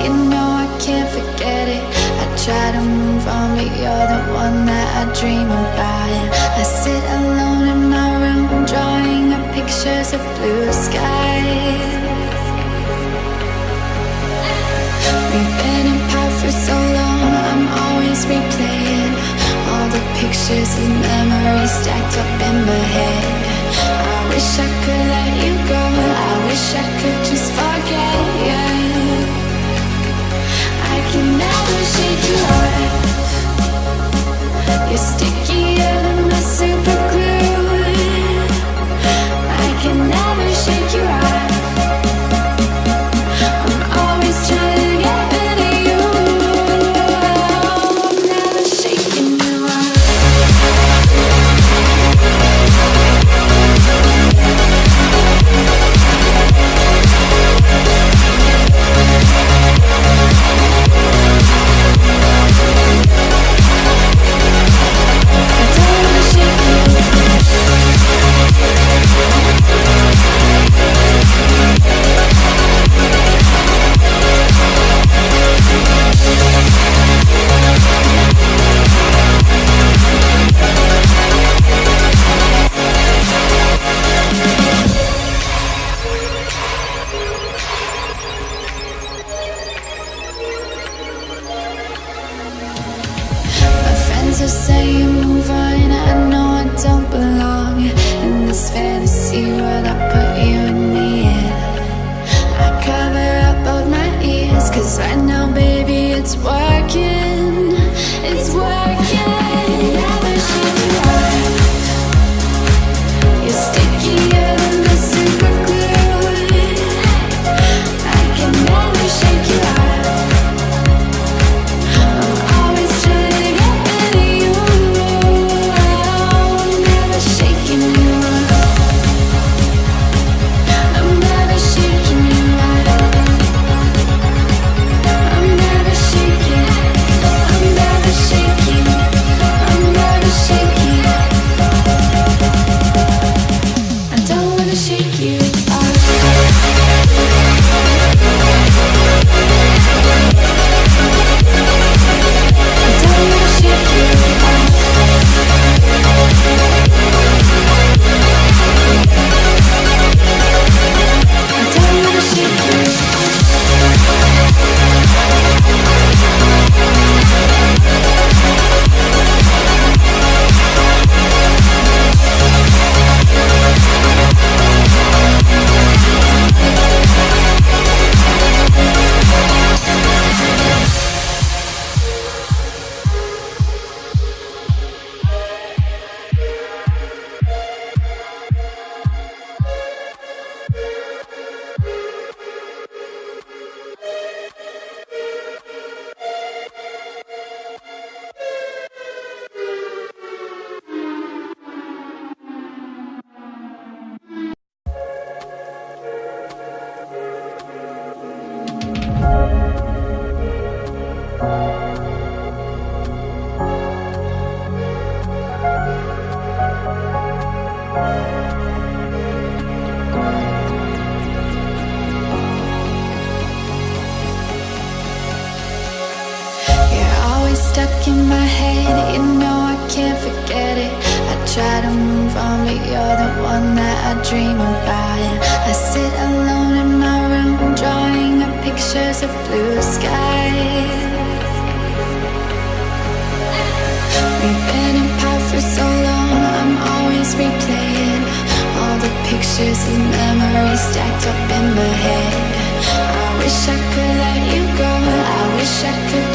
you know I can't forget it. I try to move on, but you're the one that I dream about. I sit alone in my room, drawing up pictures of blue skies. We've been apart for so long, I'm always replaying all the pictures and memories stacked up in my head. I wish I could let you go, I wish I could just forget you. I can never shake you off. You're stickier than my super glue. I can never shake you off. I'm always trying to get rid of you. I'm never shaking you off. To say you move on, I know I don't belong in this fantasy world I put you and me in. I cover up both my ears, cause right now, baby, it's working. It's working. Never shake you off. You're stickier than the super glue. I can never shake you off. Stuck in my head, you know I can't forget it. I try to move on, but you're the one that I dream about. I sit alone in my room, drawing up pictures of blue skies. We've been apart for so long, I'm always replaying all the pictures and memories stacked up in my head. I wish I could let you go, I wish I could